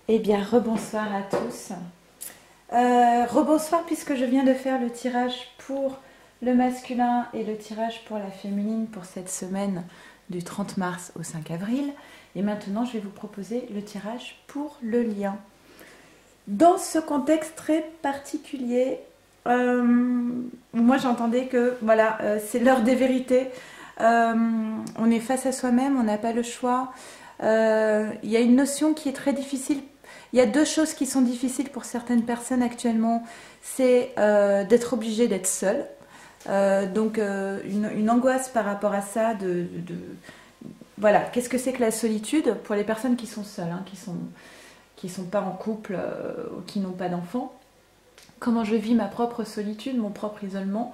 Eh bien, rebonsoir à tous. Rebonsoir puisque je viens de faire le tirage pour le masculin et le tirage pour la féminine pour cette semaine du 30 mars au 5 avril. Et maintenant, je vais vous proposer le tirage pour le lien. Dans ce contexte très particulier, moi j'entendais que voilà, c'est l'heure des vérités. On est face à soi-même, on n'a pas le choix. Il y a une notion qui est très difficile. Il y a deux choses qui sont difficiles pour certaines personnes actuellement. C'est d'être obligé d'être seule. Donc une angoisse par rapport à ça. Voilà, qu'est-ce que c'est que la solitude pour les personnes qui sont seules, hein, qui sont pas en couple ou qui n'ont pas d'enfants. Comment je vis ma propre solitude, mon propre isolement.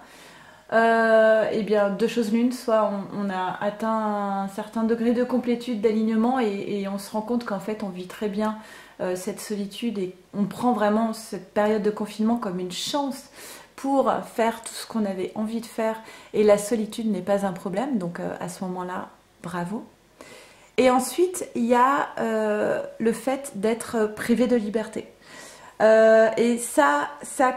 Eh bien, deux choses l'une, soit on a atteint un certain degré de complétude, d'alignement et on se rend compte qu'en fait on vit très bien cette solitude et on prend vraiment cette période de confinement comme une chance pour faire tout ce qu'on avait envie de faire et la solitude n'est pas un problème, donc à ce moment-là, bravo. Et ensuite, il y a le fait d'être privé de liberté. Et ça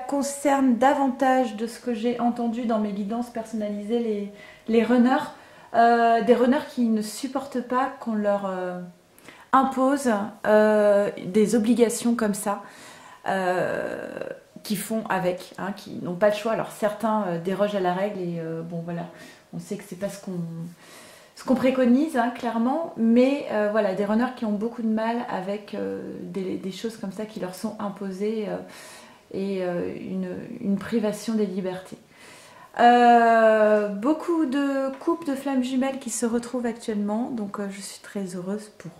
concerne davantage de ce que j'ai entendu dans mes guidances personnalisées, les runners, des runners qui ne supportent pas qu'on leur impose des obligations comme ça, qui font avec, hein, qui n'ont pas le choix. Alors certains dérogent à la règle et bon voilà, on sait que c'est pas ce qu'on préconise, hein, clairement, mais voilà, des runners qui ont beaucoup de mal avec des choses comme ça qui leur sont imposées et une privation des libertés. Beaucoup de couples de flammes jumelles qui se retrouvent actuellement, donc je suis très heureuse pour eux.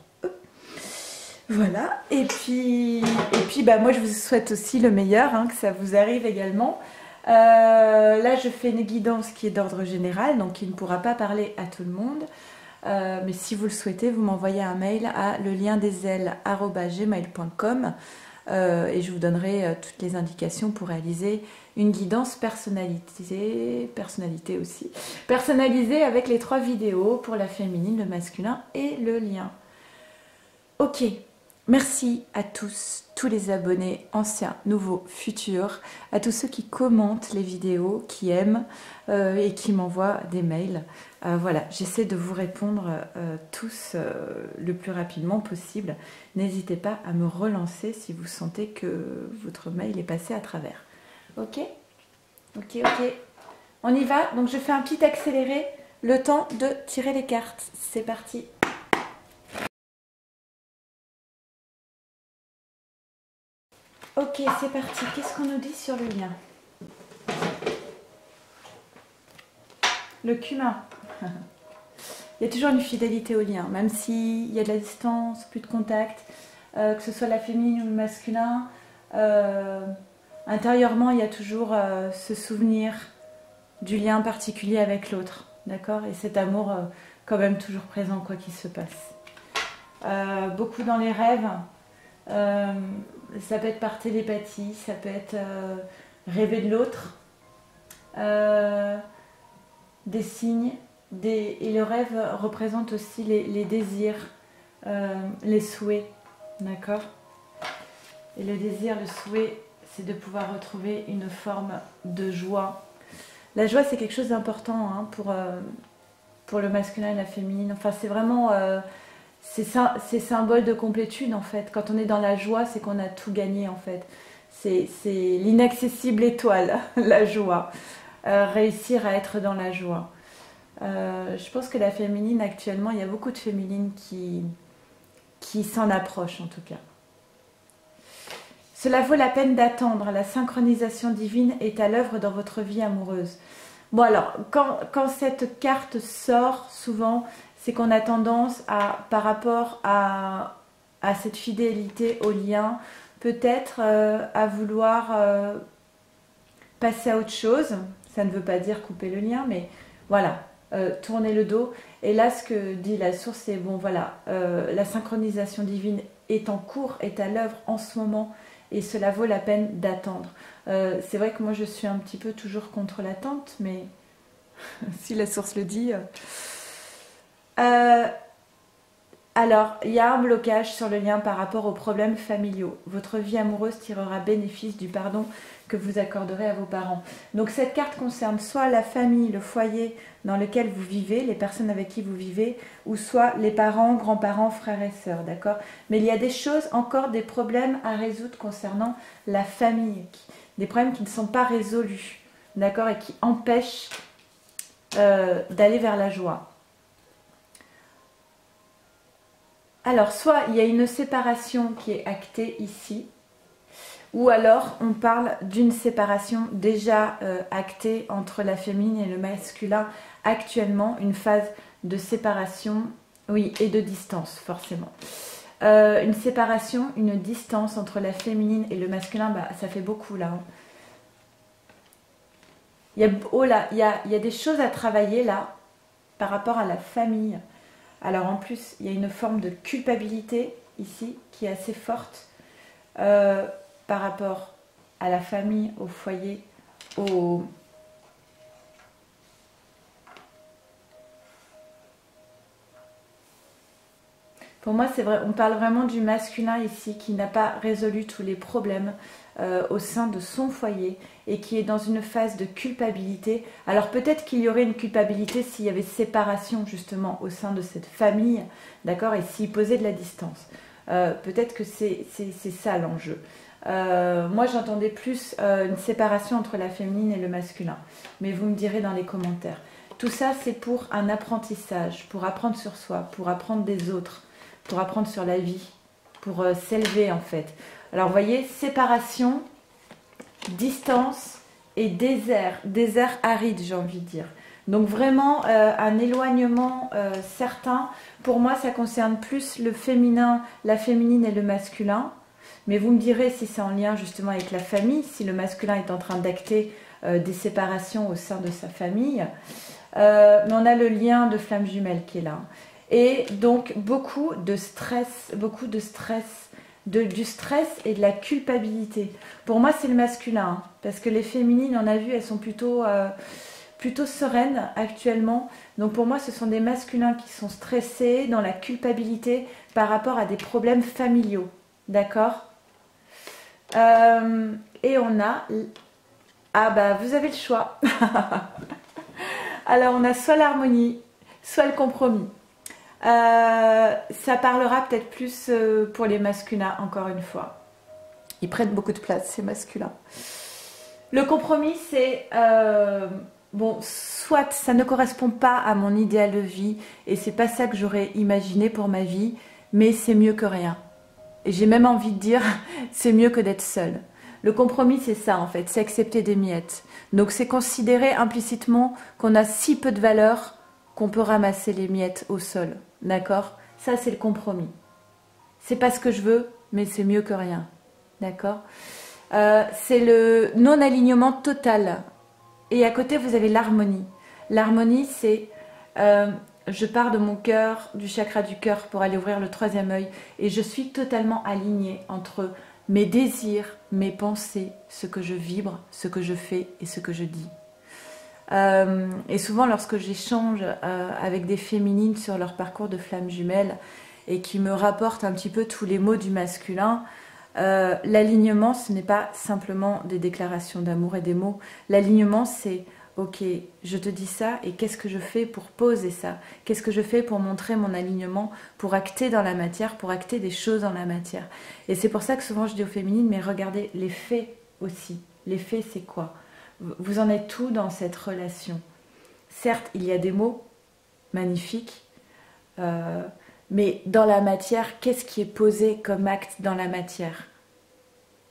Voilà, et puis bah, moi je vous souhaite aussi le meilleur, hein, que ça vous arrive également. Là, je fais une guidance qui est d'ordre général, donc qui ne pourra pas parler à tout le monde. Mais si vous le souhaitez, vous m'envoyez un mail à leliendesailes@gmail.com et je vous donnerai toutes les indications pour réaliser une guidance personnalisée aussi, personnalisée avec les 3 vidéos pour la féminine, le masculin et le lien. Ok. Merci à tous les abonnés, anciens, nouveaux, futurs, à tous ceux qui commentent les vidéos, qui aiment et qui m'envoient des mails. Voilà, j'essaie de vous répondre tous le plus rapidement possible. N'hésitez pas à me relancer si vous sentez que votre mail est passé à travers. Ok ? Ok. On y va. Donc je fais un petit accéléré, le temps de tirer les cartes. C'est parti. Ok, c'est parti. Qu'est-ce qu'on nous dit sur le lien? Le cumin. Il y a toujours une fidélité au lien, même s'il y a de la distance, plus de contact, que ce soit la féminine ou le masculin. Intérieurement, il y a toujours ce souvenir du lien particulier avec l'autre. D'accord? Et cet amour quand même toujours présent, quoi qu'il se passe. Beaucoup dans les rêves. Ça peut être par télépathie, ça peut être rêver de l'autre, des signes, et le rêve représente aussi les désirs, les souhaits, d'accord? Et le désir, le souhait, c'est de pouvoir retrouver une forme de joie. La joie, c'est quelque chose d'important, hein, pour le masculin et la féminine. Enfin, c'est vraiment... c'est symbole de complétude en fait. Quand on est dans la joie, c'est qu'on a tout gagné en fait. C'est l'inaccessible étoile, la joie. Réussir à être dans la joie. Je pense que la féminine actuellement, il y a beaucoup de féminines qui s'en approchent en tout cas. Cela vaut la peine d'attendre. La synchronisation divine est à l'œuvre dans votre vie amoureuse. Bon alors, quand cette carte sort, souvent, c'est qu'on a tendance par rapport à cette fidélité au lien, peut-être à vouloir passer à autre chose. Ça ne veut pas dire couper le lien, mais voilà, tourner le dos. Et là, ce que dit la source, c'est bon, voilà, la synchronisation divine est en cours, est à l'œuvre en ce moment, et cela vaut la peine d'attendre. C'est vrai que moi, je suis un petit peu toujours contre l'attente, mais si la source le dit... Alors, il y a un blocage sur le lien par rapport aux problèmes familiaux. Votre vie amoureuse tirera bénéfice du pardon que vous accorderez à vos parents. Donc cette carte concerne soit la famille, le foyer dans lequel vous vivez, les personnes avec qui vous vivez, ou soit les parents, grands-parents, frères et sœurs, d'accord? Mais il y a des choses, encore des problèmes à résoudre concernant la famille, des problèmes qui ne sont pas résolus, d'accord? Et qui empêchent d'aller vers la joie. Alors, soit il y a une séparation qui est actée ici, ou alors on parle d'une séparation déjà actée entre la féminine et le masculin actuellement, une phase de séparation, oui, et de distance forcément. Une séparation, une distance entre la féminine et le masculin, bah, ça fait beaucoup là. Hein. Oh là, il y a des choses à travailler là par rapport à la famille. Alors en plus, il y a une forme de culpabilité ici qui est assez forte par rapport à la famille, au foyer, au... Pour moi, c'est vrai, on parle vraiment du masculin ici qui n'a pas résolu tous les problèmes au sein de son foyer et qui est dans une phase de culpabilité. Alors peut-être qu'il y aurait une culpabilité s'il y avait séparation justement au sein de cette famille, d'accord, et s'il posait de la distance. Peut-être que c'est ça l'enjeu. Moi j'entendais plus une séparation entre la féminine et le masculin, mais vous me direz dans les commentaires. Tout ça c'est pour un apprentissage, pour apprendre sur soi, pour apprendre des autres, pour apprendre sur la vie, pour s'élever en fait. Alors vous voyez, séparation, distance et désert, désert aride j'ai envie de dire. Donc vraiment un éloignement certain. Pour moi ça concerne plus le féminin, la féminine et le masculin. Mais vous me direz si c'est en lien justement avec la famille, si le masculin est en train d'acter des séparations au sein de sa famille. Mais on a le lien de flamme jumelle qui est là. Et donc beaucoup de stress, du stress et de la culpabilité. Pour moi c'est le masculin, hein, parce que les féminines, on a vu, elles sont plutôt sereines actuellement. Donc pour moi ce sont des masculins qui sont stressés, dans la culpabilité par rapport à des problèmes familiaux. D'accord? Et on a... Ah bah vous avez le choix. Alors on a soit l'harmonie, soit le compromis. Ça parlera peut-être plus pour les masculins, encore une fois. Ils prennent beaucoup de place, ces masculins. Le compromis, c'est... bon, soit ça ne correspond pas à mon idéal de vie, et c'est pas ça que j'aurais imaginé pour ma vie, mais c'est mieux que rien. Et j'ai même envie de dire, c'est mieux que d'être seule. Le compromis, c'est ça en fait, c'est accepter des miettes. Donc c'est considérer implicitement qu'on a si peu de valeur qu'on peut ramasser les miettes au sol. D'accord? Ça, c'est le compromis. C'est pas ce que je veux, mais c'est mieux que rien. D'accord? C'est le non-alignement total. Et à côté, vous avez l'harmonie. L'harmonie, c'est... je pars de mon cœur, du chakra du cœur pour aller ouvrir le troisième œil. Et je suis totalement alignée entre mes désirs, mes pensées, ce que je vibre, ce que je fais et ce que je dis. Et souvent lorsque j'échange avec des féminines sur leur parcours de flamme jumelle et qui me rapportent un petit peu tous les mots du masculin, l'alignement ce n'est pas simplement des déclarations d'amour et des mots. L'alignement c'est ok, je te dis ça et qu'est-ce que je fais pour poser ça? Qu'est-ce que je fais pour montrer mon alignement, pour acter dans la matière, pour acter des choses dans la matière? Et c'est pour ça que souvent je dis aux féminines, mais regardez les faits aussi. Les faits c'est quoi? Vous en êtes où dans cette relation? Certes, il y a des mots magnifiques, mais dans la matière, qu'est-ce qui est posé comme acte dans la matière?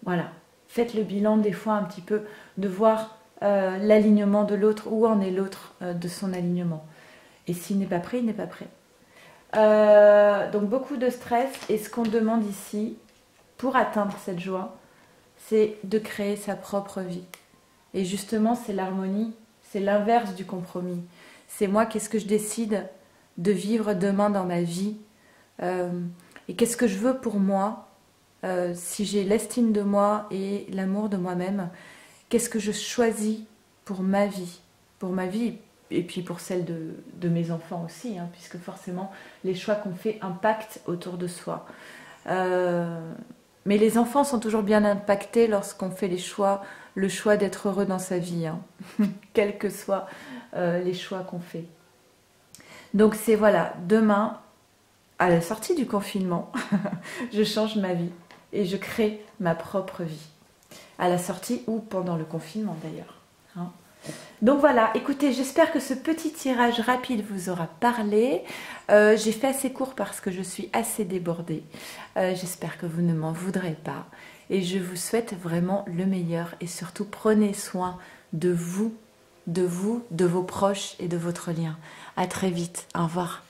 Voilà. Faites le bilan des fois un petit peu de voir l'alignement de l'autre, où en est l'autre de son alignement. Et s'il n'est pas prêt, il n'est pas prêt. Donc beaucoup de stress, et ce qu'on demande ici, pour atteindre cette joie, c'est de créer sa propre vie. Et justement, c'est l'harmonie, c'est l'inverse du compromis. C'est moi, qu'est-ce que je décide de vivre demain dans ma vie et qu'est-ce que je veux pour moi, si j'ai l'estime de moi et l'amour de moi-même, qu'est-ce que je choisis pour ma vie et puis pour celle de mes enfants aussi, hein, puisque forcément les choix qu'on fait impactent autour de soi. Mais les enfants sont toujours bien impactés lorsqu'on fait le choix d'être heureux dans sa vie, hein, quels que soient les choix qu'on fait. Donc c'est voilà, demain, à la sortie du confinement, je change ma vie et je crée ma propre vie. À la sortie ou pendant le confinement d'ailleurs. Hein. Donc voilà, écoutez, j'espère que ce petit tirage rapide vous aura parlé. J'ai fait assez court parce que je suis assez débordée. J'espère que vous ne m'en voudrez pas. Et je vous souhaite vraiment le meilleur. Et surtout, prenez soin de vous, de vos proches et de votre lien. À très vite. Au revoir.